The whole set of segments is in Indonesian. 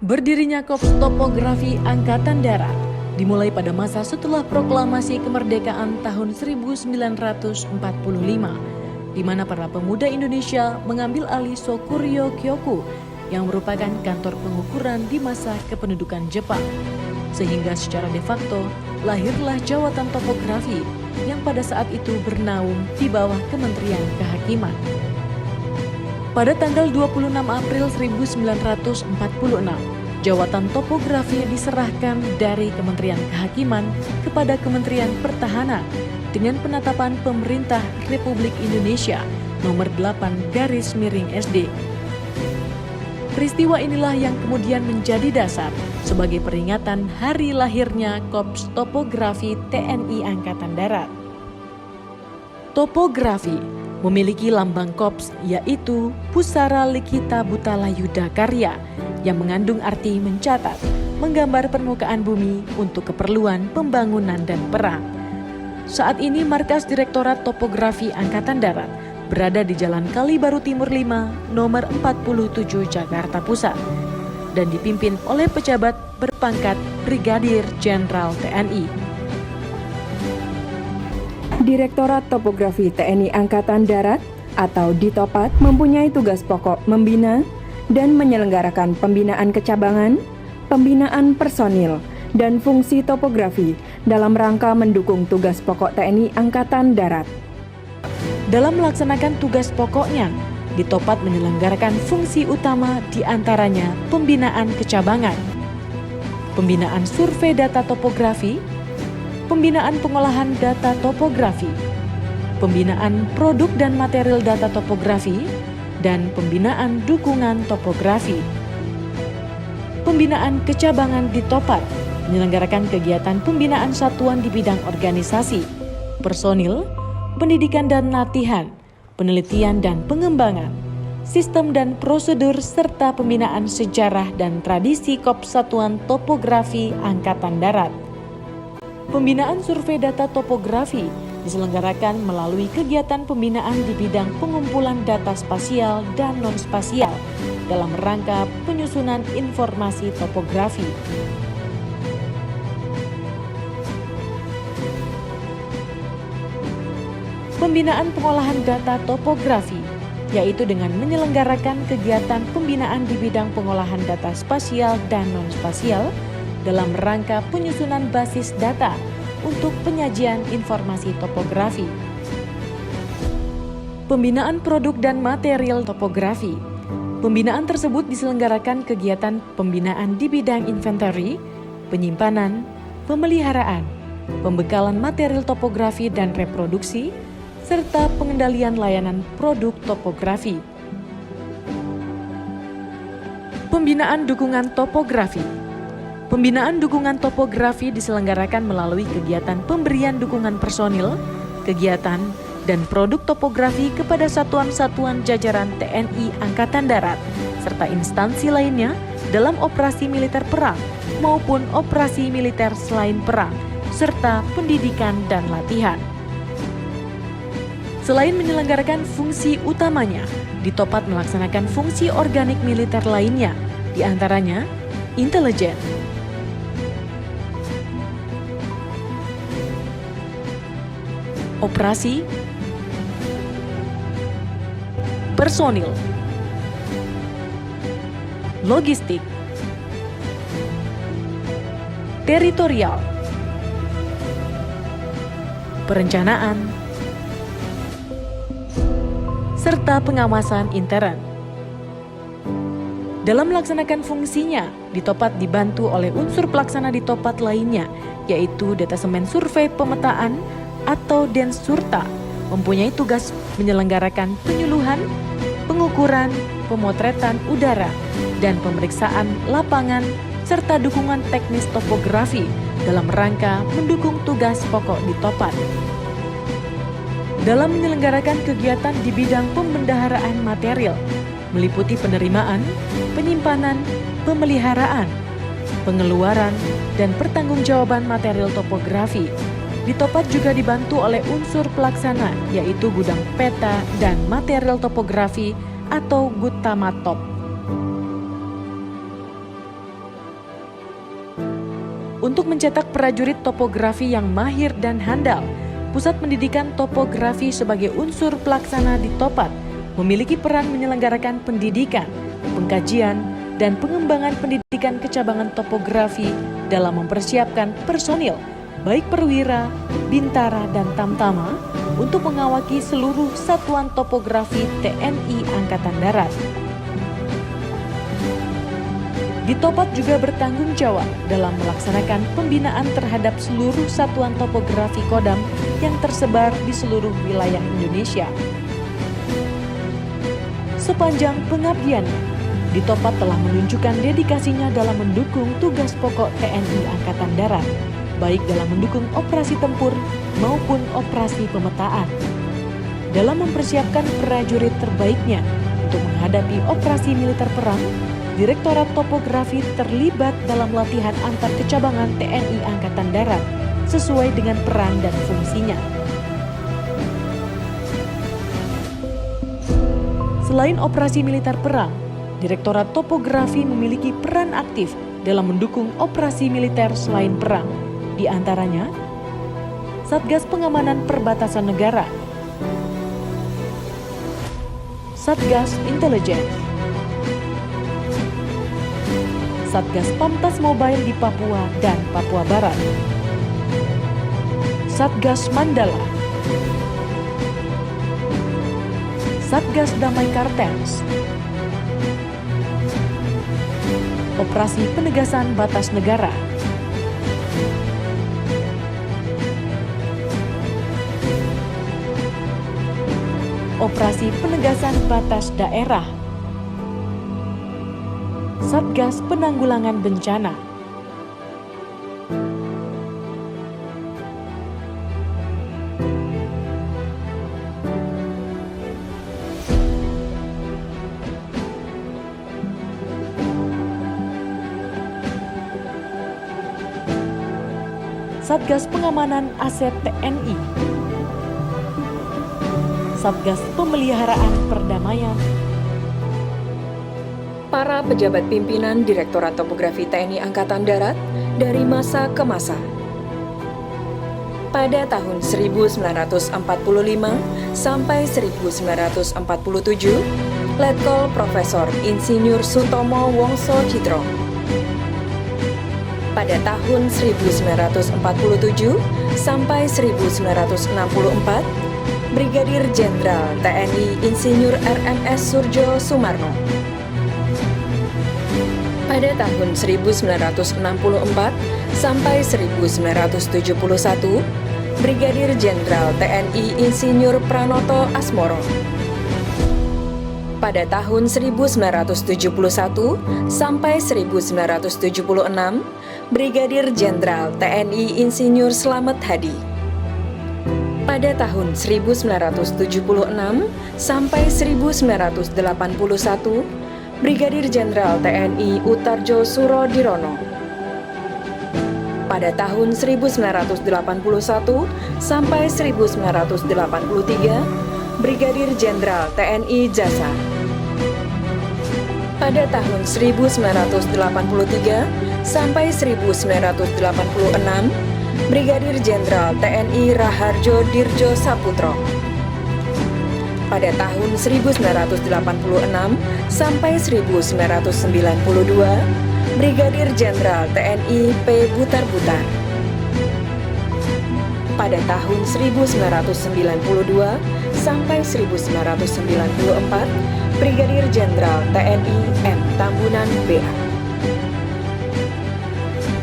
Berdirinya Korps Topografi Angkatan Darat dimulai pada masa setelah proklamasi kemerdekaan tahun 1945, di mana para pemuda Indonesia mengambil alih Sokuryo Kyoku yang merupakan kantor pengukuran di masa kependudukan Jepang. Sehingga secara de facto lahirlah jawatan topografi yang pada saat itu bernaung di bawah Kementerian Kehakiman. Pada tanggal 26 April 1946, jawatan topografi diserahkan dari Kementerian Kehakiman kepada Kementerian Pertahanan dengan penetapan Pemerintah Republik Indonesia nomor 8/SD. Peristiwa inilah yang kemudian menjadi dasar sebagai peringatan hari lahirnya Korps Topografi TNI Angkatan Darat. Topografi memiliki lambang korps yaitu Pusara Likhita Butala Yuda Karya yang mengandung arti mencatat, menggambar permukaan bumi untuk keperluan pembangunan dan perang. Saat ini markas Direktorat Topografi Angkatan Darat berada di Jalan Kalibaru Timur 5, nomor 47 Jakarta Pusat dan dipimpin oleh pejabat berpangkat Brigadir Jenderal TNI. Direktorat Topografi TNI Angkatan Darat atau Ditopat mempunyai tugas pokok membina dan menyelenggarakan pembinaan kecabangan, pembinaan personil, dan fungsi topografi dalam rangka mendukung tugas pokok TNI Angkatan Darat. Dalam melaksanakan tugas pokoknya, Ditopat menyelenggarakan fungsi utama diantaranya pembinaan kecabangan, pembinaan survei data topografi, pembinaan pengolahan data topografi, pembinaan produk dan material data topografi, dan pembinaan dukungan topografi. Pembinaan kecabangan Ditopat menyelenggarakan kegiatan pembinaan satuan di bidang organisasi, personil, pendidikan dan latihan, penelitian dan pengembangan, sistem dan prosedur, serta pembinaan sejarah dan tradisi Korps Satuan Topografi Angkatan Darat. Pembinaan survei data topografi diselenggarakan melalui kegiatan pembinaan di bidang pengumpulan data spasial dan non-spasial dalam rangka penyusunan informasi topografi. Pembinaan pengolahan data topografi, yaitu dengan menyelenggarakan kegiatan pembinaan di bidang pengolahan data spasial dan non-spasial dalam rangka penyusunan basis data untuk penyajian informasi topografi. Pembinaan produk dan material topografi. Pembinaan tersebut diselenggarakan kegiatan pembinaan di bidang inventory, penyimpanan, pemeliharaan, pembekalan material topografi dan reproduksi, serta pengendalian layanan produk topografi. Pembinaan dukungan topografi. Pembinaan dukungan topografi diselenggarakan melalui kegiatan pemberian dukungan personil, kegiatan, dan produk topografi kepada satuan-satuan jajaran TNI Angkatan Darat, serta instansi lainnya dalam operasi militer perang maupun operasi militer selain perang, serta pendidikan dan latihan. Selain menyelenggarakan fungsi utamanya, Ditopat melaksanakan fungsi organik militer lainnya, diantaranya intelijen, operasi, personil, logistik, teritorial, perencanaan, serta pengawasan intern. Dalam melaksanakan fungsinya, Ditopat dibantu oleh unsur pelaksana Ditopat lainnya, yaitu Detasemen Survei Pemetaan atau Densurta, mempunyai tugas menyelenggarakan penyuluhan, pengukuran, pemotretan udara, dan pemeriksaan lapangan, serta dukungan teknis topografi dalam rangka mendukung tugas pokok Ditopat. Dalam menyelenggarakan kegiatan di bidang pembendaharaan material, meliputi penerimaan, penyimpanan, pemeliharaan, pengeluaran, dan pertanggungjawaban material topografi. Ditopat juga dibantu oleh unsur pelaksana, yaitu gudang peta dan material topografi atau Gutamatop. Untuk mencetak prajurit topografi yang mahir dan handal, Pusat Pendidikan Topografi sebagai unsur pelaksana di Topat memiliki peran menyelenggarakan pendidikan, pengkajian, dan pengembangan pendidikan kecabangan topografi dalam mempersiapkan personil, baik perwira, bintara, dan tamtama, untuk mengawaki seluruh satuan topografi TNI Angkatan Darat. Ditopat juga bertanggung jawab dalam melaksanakan pembinaan terhadap seluruh satuan topografi Kodam yang tersebar di seluruh wilayah Indonesia. Sepanjang pengabdiannya, Ditopat telah menunjukkan dedikasinya dalam mendukung tugas pokok TNI Angkatan Darat, baik dalam mendukung operasi tempur maupun operasi pemetaan. Dalam mempersiapkan prajurit terbaiknya untuk menghadapi operasi militer perang, Direktorat Topografi terlibat dalam latihan antar kecabangan TNI Angkatan Darat sesuai dengan peran dan fungsinya. Selain operasi militer perang, Direktorat Topografi memiliki peran aktif dalam mendukung operasi militer selain perang, di antaranya Satgas Pengamanan Perbatasan Negara, Satgas Intelijen, Satgas Pamtas Mobile di Papua dan Papua Barat, Satgas Mandala, Satgas Damai Kartens, Operasi Penegasan Batas Negara, Operasi Penegasan Batas Daerah, Satgas Penanggulangan Bencana, Satgas Pengamanan Aset TNI, Satgas Pemeliharaan Perdamaian. Para pejabat pimpinan Direktorat Topografi TNI Angkatan Darat dari masa ke masa. Pada tahun 1945 sampai 1947, Letkol Profesor Insinyur Sutomo Wongso Citro. Pada tahun 1947 sampai 1964, Brigadir Jenderal TNI Insinyur RMS Surjo Sumarno. Pada tahun 1964 sampai 1971, Brigadir Jenderal TNI Insinyur Pranoto Asmoro. Pada tahun 1971 sampai 1976, Brigadir Jenderal TNI Insinyur Slamet Hadi. Pada tahun 1976 sampai 1981, Brigadir Jenderal TNI Utarjo Surodirono. Pada tahun 1981 sampai 1983, Brigadir Jenderal TNI Jasa. Pada tahun 1983 sampai 1986, Brigadir Jenderal TNI Raharjo Dirjo Saputro. Pada tahun 1986 sampai 1992, Brigadir Jenderal TNI P. Butar-Butar. Pada tahun 1992 sampai 1994, Brigadir Jenderal TNI M. Tambunan BA.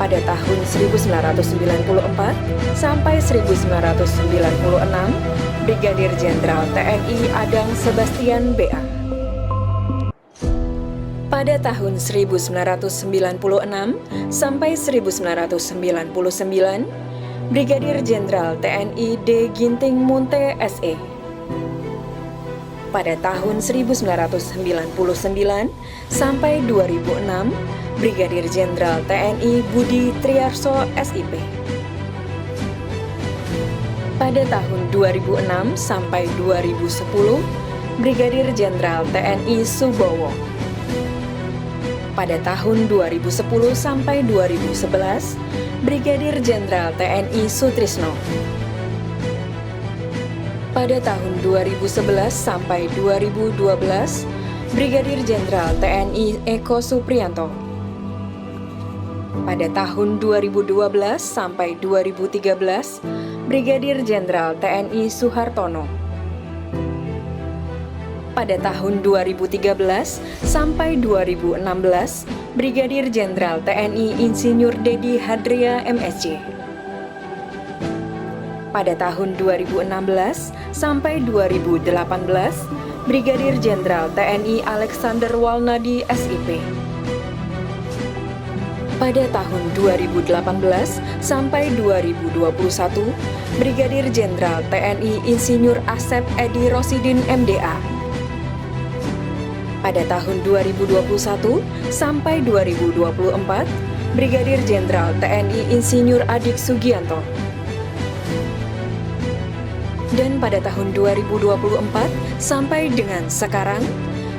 Pada tahun 1994 sampai 1996, Brigadir Jenderal TNI Adang Sebastian BA. Pada tahun 1996 sampai 1999, Brigadir Jenderal TNI D. Ginting Munte SE. Pada tahun 1999 sampai 2006, Brigadir Jenderal TNI Budi Triarso SIP. Pada tahun 2006 sampai 2010, Brigadir Jenderal TNI Subowo. Pada tahun 2010 sampai 2011, Brigadir Jenderal TNI Sutrisno. Pada tahun 2011 sampai 2012, Brigadir Jenderal TNI Eko Supriyanto. Pada tahun 2012 sampai 2013, Brigadir Jenderal TNI Suhartono. Pada tahun 2013 sampai 2016, Brigadir Jenderal TNI Insinyur Dedi Hadria MSc. Pada tahun 2016 sampai 2018, Brigadir Jenderal TNI Alexander Walnadi SIP. Pada tahun 2018 sampai 2021, Brigadir Jenderal TNI Insinyur Asep Edi Rosidin MDA. Pada tahun 2021 sampai 2024, Brigadir Jenderal TNI Insinyur Adik Sugianto. Dan pada tahun 2024 sampai dengan sekarang,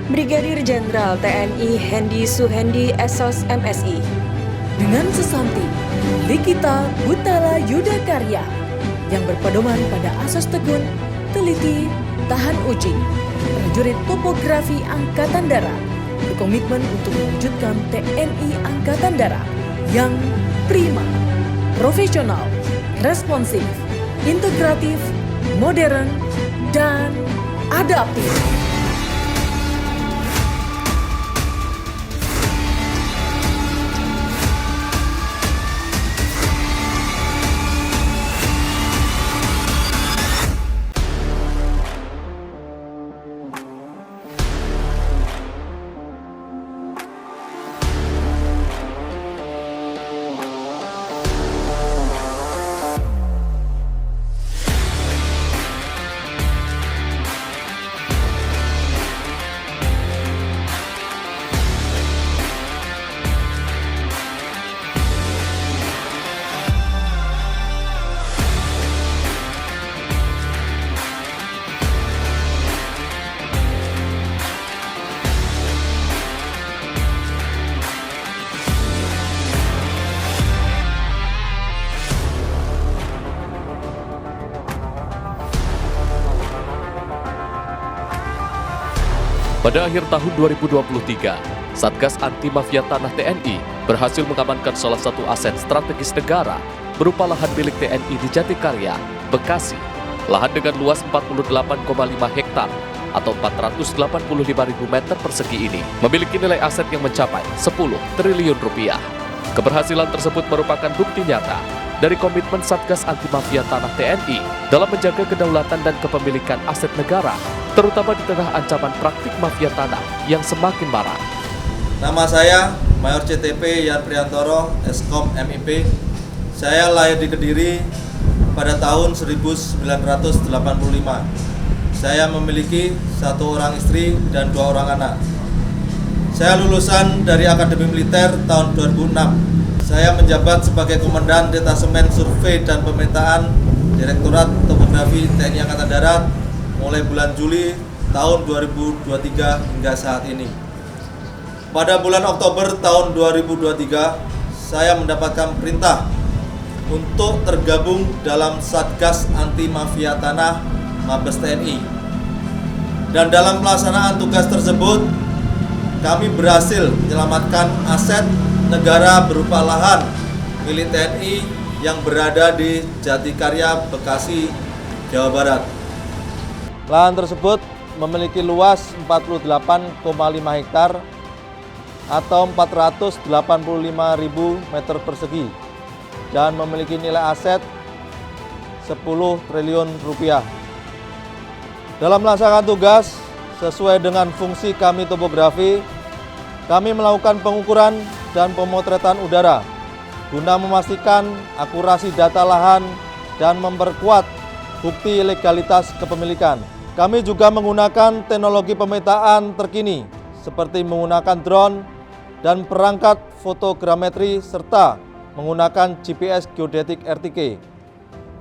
Brigadir Jenderal TNI Hendi Suhendi SOS MSI. Dengan sesanti, Likita Butala Yuda Karya yang berpedoman pada asas tekun, teliti, tahan uji, prajurit topografi Angkatan Darat berkomitmen untuk mewujudkan TNI Angkatan Darat yang prima, profesional, responsif, integratif, modern, dan adaptif. Pada akhir tahun 2023, Satgas Anti Mafia Tanah TNI berhasil mengamankan salah satu aset strategis negara berupa lahan milik TNI di Jatikarya, Bekasi. Lahan dengan luas 48,5 hektar atau 485.000 meter persegi ini memiliki nilai aset yang mencapai 10 triliun rupiah. Keberhasilan tersebut merupakan bukti nyata dari komitmen Satgas Anti Mafia Tanah TNI dalam menjaga kedaulatan dan kepemilikan aset negara, terutama di tengah ancaman praktik mafia tanah yang semakin marak. Nama saya Mayor CTP Yan Priantoro, Eskom MIP. Saya lahir di Kediri pada tahun 1985. Saya memiliki 1 orang istri dan 2 orang anak. Saya lulusan dari Akademi Militer tahun 2006. Saya menjabat sebagai Komandan Detasemen Survei dan Pemetaan Direktorat Topografi TNI Angkatan Darat mulai bulan Juli tahun 2023 hingga saat ini. Pada bulan Oktober tahun 2023, saya mendapatkan perintah untuk tergabung dalam Satgas Anti Mafia Tanah Mabes TNI. Dan dalam pelaksanaan tugas tersebut, kami berhasil menyelamatkan aset negara berupa lahan milik TNI yang berada di Jatikarya, Bekasi, Jawa Barat. Lahan tersebut memiliki luas 48,5 hektar atau 485.000 meter persegi dan memiliki nilai aset 10 triliun rupiah. Dalam melaksanakan tugas sesuai dengan fungsi kami topografi, kami melakukan pengukuran dan pemotretan udara guna memastikan akurasi data lahan dan memperkuat bukti legalitas kepemilikan. Kami juga menggunakan teknologi pemetaan terkini seperti menggunakan drone dan perangkat fotogrametri serta menggunakan GPS geodetik RTK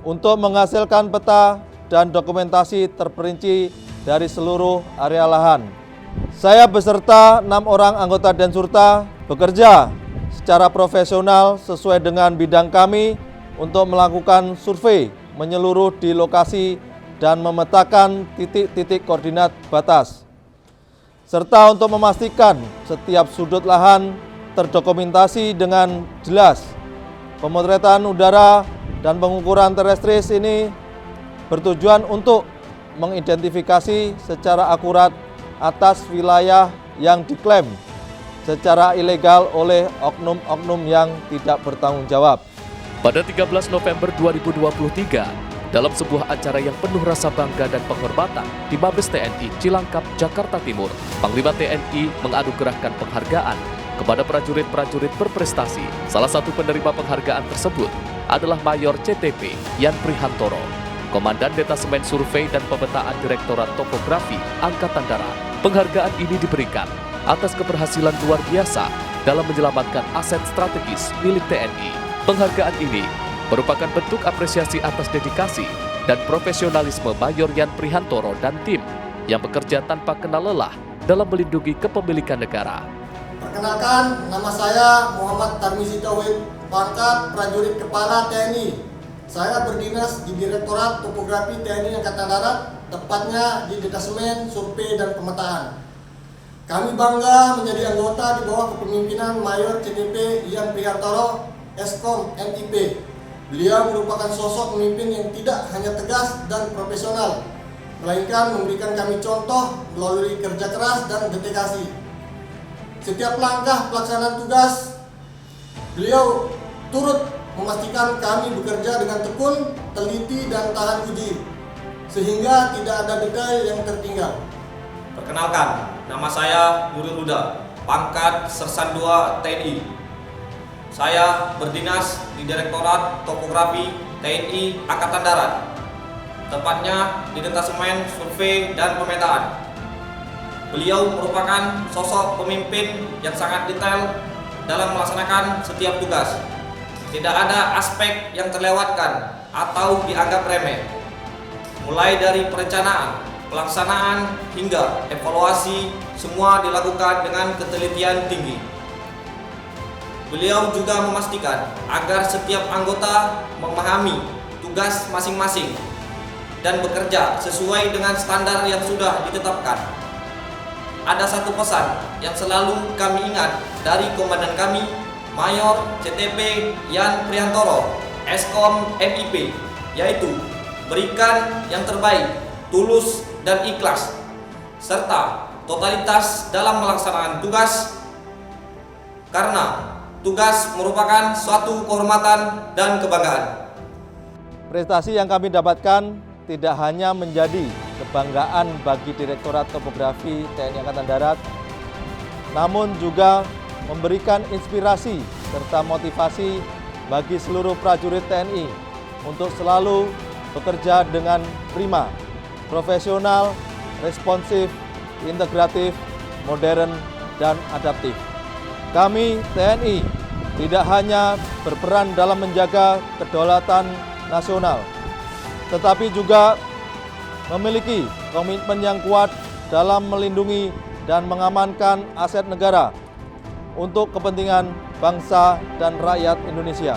untuk menghasilkan peta dan dokumentasi terperinci dari seluruh area lahan. Saya beserta 6 orang anggota Densurta bekerja secara profesional sesuai dengan bidang kami untuk melakukan survei menyeluruh di lokasi dan memetakan titik-titik koordinat batas, serta untuk memastikan setiap sudut lahan terdokumentasi dengan jelas. Pemotretan udara dan pengukuran terrestris ini bertujuan untuk mengidentifikasi secara akurat atas wilayah yang diklaim secara ilegal oleh oknum-oknum yang tidak bertanggung jawab. Pada 13 November 2023, dalam sebuah acara yang penuh rasa bangga dan penghormatan di Mabes TNI Cilangkap, Jakarta Timur, Panglima TNI menganugerahkan penghargaan kepada prajurit-prajurit berprestasi. Salah satu penerima penghargaan tersebut adalah Mayor CTP Yan Prihantoro, Komandan Detasemen Survei dan Pemetaan Direktorat Topografi Angkatan Darat. Penghargaan ini diberikan atas keberhasilan luar biasa dalam menyelamatkan aset strategis milik TNI. Penghargaan ini merupakan bentuk apresiasi atas dedikasi dan profesionalisme Mayor Yan Prihantoro dan tim yang bekerja tanpa kenal lelah dalam melindungi kepemilikan negara. Perkenalkan, nama saya Muhammad Tarmizi Tauhid, pangkat prajurit kepala TNI. Saya berdinas di Direktorat Topografi TNI Angkatan Darat, tepatnya di Detasemen Survei dan Pemetaan. Kami bangga menjadi anggota di bawah kepemimpinan Mayor CTP Yan Prihantoro, Eskom MIP. Beliau merupakan sosok pemimpin yang tidak hanya tegas dan profesional, melainkan memberikan kami contoh melalui kerja keras dan dedikasi. Setiap langkah pelaksanaan tugas, beliau turut memastikan kami bekerja dengan tekun, teliti, dan tahan uji, sehingga tidak ada detail yang tertinggal. Perkenalkan, nama saya Nurul Huda, pangkat Sersan 2 TNI. Saya berdinas di Direktorat Topografi TNI Angkatan Darat, tepatnya di Detasemen Survei dan Pemetaan. Beliau merupakan sosok pemimpin yang sangat detail dalam melaksanakan setiap tugas. Tidak ada aspek yang terlewatkan atau dianggap remeh. Mulai dari perencanaan, pelaksanaan, hingga evaluasi, semua dilakukan dengan ketelitian tinggi. Beliau juga memastikan agar setiap anggota memahami tugas masing-masing dan bekerja sesuai dengan standar yang sudah ditetapkan. Ada satu pesan yang selalu kami ingat dari komandan kami, Mayor CTP Yan Prihantoro, Eskom MIP, yaitu berikan yang terbaik, tulus dan ikhlas, serta totalitas dalam melaksanakan tugas, karena tugas merupakan suatu kehormatan dan kebanggaan. Prestasi yang kami dapatkan tidak hanya menjadi kebanggaan bagi Direktorat Topografi TNI Angkatan Darat, namun juga memberikan inspirasi serta motivasi bagi seluruh prajurit TNI untuk selalu bekerja dengan prima, profesional, responsif, integratif, modern, dan adaptif. Kami TNI tidak hanya berperan dalam menjaga kedaulatan nasional, tetapi juga memiliki komitmen yang kuat dalam melindungi dan mengamankan aset negara untuk kepentingan bangsa dan rakyat Indonesia.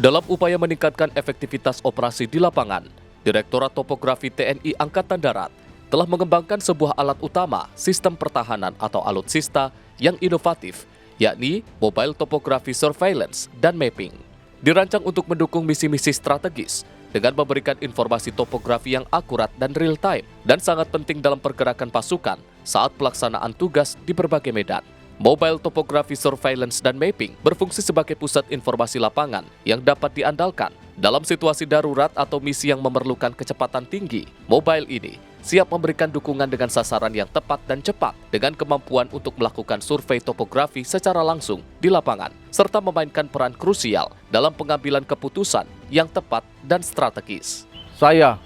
Dalam upaya meningkatkan efektivitas operasi di lapangan, Direktorat Topografi TNI Angkatan Darat telah mengembangkan sebuah alat utama sistem pertahanan atau alutsista yang inovatif, yakni Mobile Topography Surveillance dan Mapping. Dirancang untuk mendukung misi-misi strategis dengan memberikan informasi topografi yang akurat dan real-time dan sangat penting dalam pergerakan pasukan saat pelaksanaan tugas di berbagai medan. Mobile Topography Surveillance dan Mapping berfungsi sebagai pusat informasi lapangan yang dapat diandalkan dalam situasi darurat atau misi yang memerlukan kecepatan tinggi. Mobile ini siap memberikan dukungan dengan sasaran yang tepat dan cepat dengan kemampuan untuk melakukan survei topografi secara langsung di lapangan, serta memainkan peran krusial dalam pengambilan keputusan yang tepat dan strategis. Saya,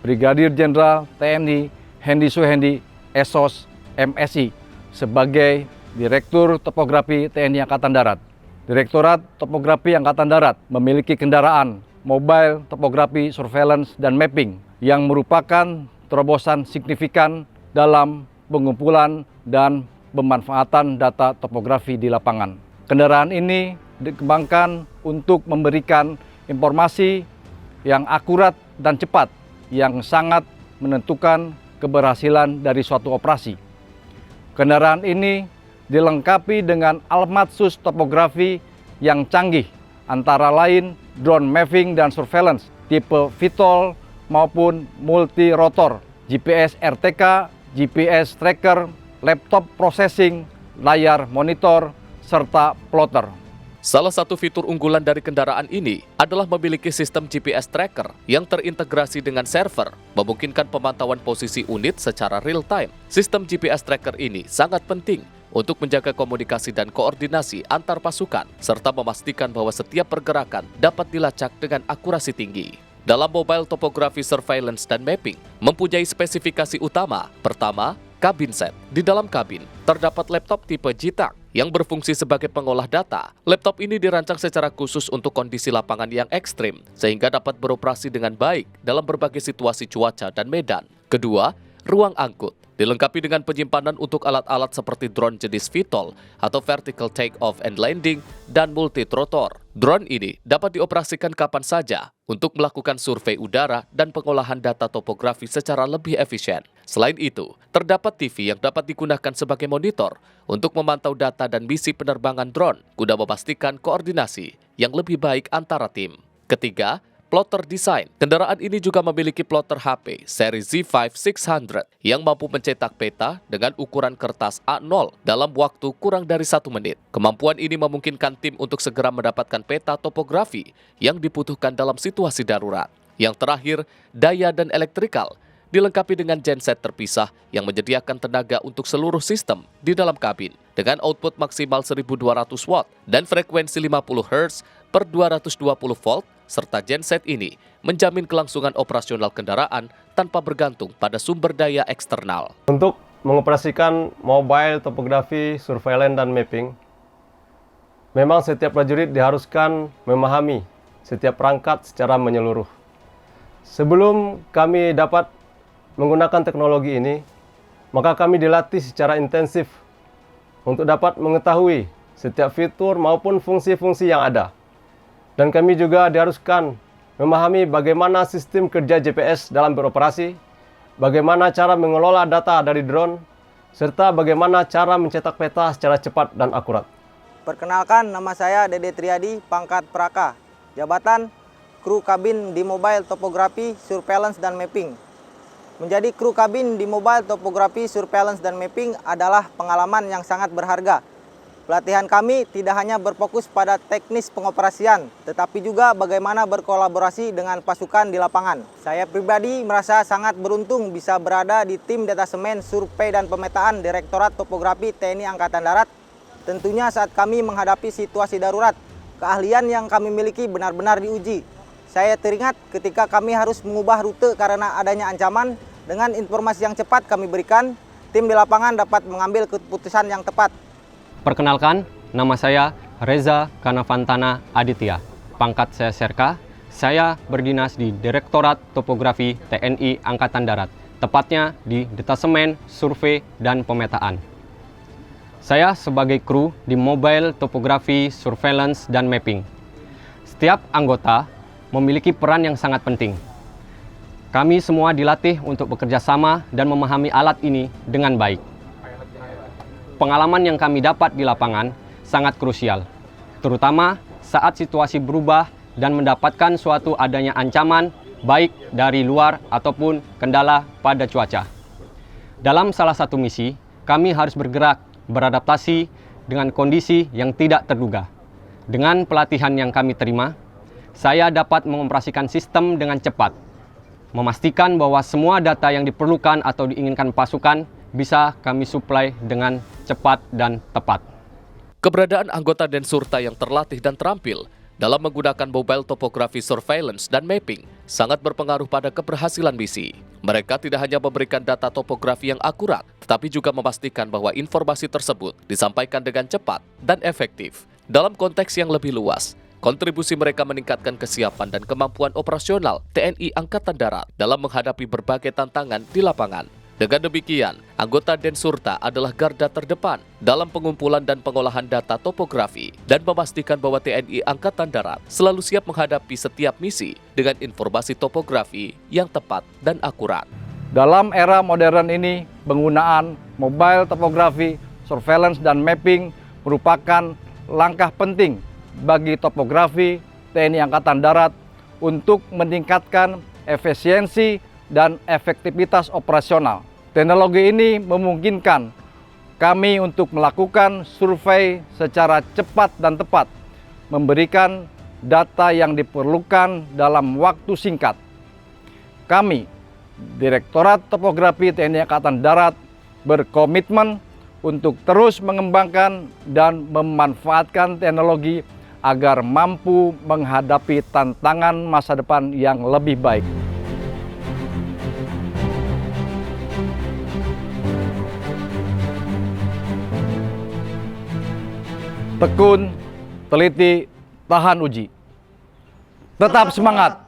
Brigadir Jenderal TNI Hendy Suhendi, SOS MSI, sebagai Direktur Topografi TNI Angkatan Darat. Direktorat Topografi Angkatan Darat memiliki kendaraan Mobile Topografi Surveillance dan Mapping yang merupakan terobosan signifikan dalam pengumpulan dan pemanfaatan data topografi di lapangan. Kendaraan ini dikembangkan untuk memberikan informasi yang akurat dan cepat yang sangat menentukan keberhasilan dari suatu operasi. Kendaraan ini dilengkapi dengan alat sus topografi yang canggih, antara lain drone mapping dan surveillance tipe VTOL maupun multi-rotor, GPS RTK, GPS tracker, laptop processing, layar monitor, serta plotter. Salah satu fitur unggulan dari kendaraan ini adalah memiliki sistem GPS tracker yang terintegrasi dengan server, memungkinkan pemantauan posisi unit secara real-time. Sistem GPS tracker ini sangat penting untuk menjaga komunikasi dan koordinasi antar pasukan, serta memastikan bahwa setiap pergerakan dapat dilacak dengan akurasi tinggi. Dalam Mobile Topography Surveillance dan Mapping, mempunyai spesifikasi utama. Pertama, kabin set. Di dalam kabin, terdapat laptop tipe JTAG yang berfungsi sebagai pengolah data. Laptop ini dirancang secara khusus untuk kondisi lapangan yang ekstrim, sehingga dapat beroperasi dengan baik dalam berbagai situasi cuaca dan medan. Kedua, ruang angkut. Dilengkapi dengan penyimpanan untuk alat-alat seperti drone jenis VTOL atau Vertical Take Off and Landing dan multi-rotor. Drone ini dapat dioperasikan kapan saja untuk melakukan survei udara dan pengolahan data topografi secara lebih efisien. Selain itu, terdapat TV yang dapat digunakan sebagai monitor untuk memantau data dan misi penerbangan drone guna memastikan koordinasi yang lebih baik antara tim. Ketiga, plotter design. Kendaraan ini juga memiliki plotter HP seri Z5 600 yang mampu mencetak peta dengan ukuran kertas A0 dalam waktu kurang dari 1 menit. Kemampuan ini memungkinkan tim untuk segera mendapatkan peta topografi yang dibutuhkan dalam situasi darurat. Yang terakhir, daya dan elektrikal. Dilengkapi dengan genset terpisah yang menyediakan tenaga untuk seluruh sistem di dalam kabin dengan output maksimal 1200 watt dan frekuensi 50 Hz per 220 volt, serta genset ini menjamin kelangsungan operasional kendaraan tanpa bergantung pada sumber daya eksternal. Untuk mengoperasikan Mobile Topography Surveillance dan Mapping, memang setiap prajurit diharuskan memahami setiap perangkat secara menyeluruh. Sebelum kami dapat menggunakan teknologi ini, maka kami dilatih secara intensif untuk dapat mengetahui setiap fitur maupun fungsi-fungsi yang ada. Dan kami juga diharuskan memahami bagaimana sistem kerja GPS dalam beroperasi, bagaimana cara mengelola data dari drone, serta bagaimana cara mencetak peta secara cepat dan akurat. Perkenalkan, nama saya Dede Triadi, pangkat Praka, jabatan kru kabin di Mobile Topography Surveillance dan Mapping. Menjadi kru kabin di Mobile Topography Surveillance dan Mapping adalah pengalaman yang sangat berharga. Pelatihan kami tidak hanya berfokus pada teknis pengoperasian, tetapi juga bagaimana berkolaborasi dengan pasukan di lapangan. Saya pribadi merasa sangat beruntung bisa berada di tim detasemen survei dan pemetaan Direktorat Topografi TNI Angkatan Darat. Tentunya saat kami menghadapi situasi darurat, keahlian yang kami miliki benar-benar diuji. Saya teringat ketika kami harus mengubah rute karena adanya ancaman. Dengan informasi yang cepat kami berikan, tim di lapangan dapat mengambil keputusan yang tepat. Perkenalkan, nama saya Reza Kanavantana Aditya, pangkat saya Serka. Saya berdinas di Direktorat Topografi TNI Angkatan Darat, tepatnya di Detasemen Survei dan Pemetaan. Saya sebagai kru di Mobile Topography Surveillance dan Mapping. Setiap anggota memiliki peran yang sangat penting. Kami semua dilatih untuk bekerja sama dan memahami alat ini dengan baik. Pengalaman yang kami dapat di lapangan sangat krusial, terutama saat situasi berubah dan mendapatkan suatu adanya ancaman baik dari luar ataupun kendala pada cuaca. Dalam salah satu misi, kami harus bergerak beradaptasi dengan kondisi yang tidak terduga. Dengan pelatihan yang kami terima, saya dapat mengoperasikan sistem dengan cepat. memastikan bahwa semua data yang diperlukan atau diinginkan pasukan bisa kami suplai dengan cepat dan tepat. Keberadaan anggota Densurta yang terlatih dan terampil dalam menggunakan mobile topography surveillance dan mapping sangat berpengaruh pada keberhasilan misi. Mereka tidak hanya memberikan data topografi yang akurat, tetapi juga memastikan bahwa informasi tersebut disampaikan dengan cepat dan efektif. Dalam konteks yang lebih luas, kontribusi mereka meningkatkan kesiapan dan kemampuan operasional TNI Angkatan Darat dalam menghadapi berbagai tantangan di lapangan. Dengan demikian, anggota Densurta adalah garda terdepan dalam pengumpulan dan pengolahan data topografi dan memastikan bahwa TNI Angkatan Darat selalu siap menghadapi setiap misi dengan informasi topografi yang tepat dan akurat. Dalam era modern ini, penggunaan mobile topografi, surveillance, dan mapping merupakan langkah penting bagi topografi TNI Angkatan Darat untuk meningkatkan efisiensi dan efektivitas operasional. Teknologi ini memungkinkan kami untuk melakukan survei secara cepat dan tepat, memberikan data yang diperlukan dalam waktu singkat. Kami, Direktorat Topografi TNI Angkatan Darat, berkomitmen untuk terus mengembangkan dan memanfaatkan teknologi agar mampu menghadapi tantangan masa depan yang lebih baik. Tekun, teliti, tahan uji. Tetap semangat!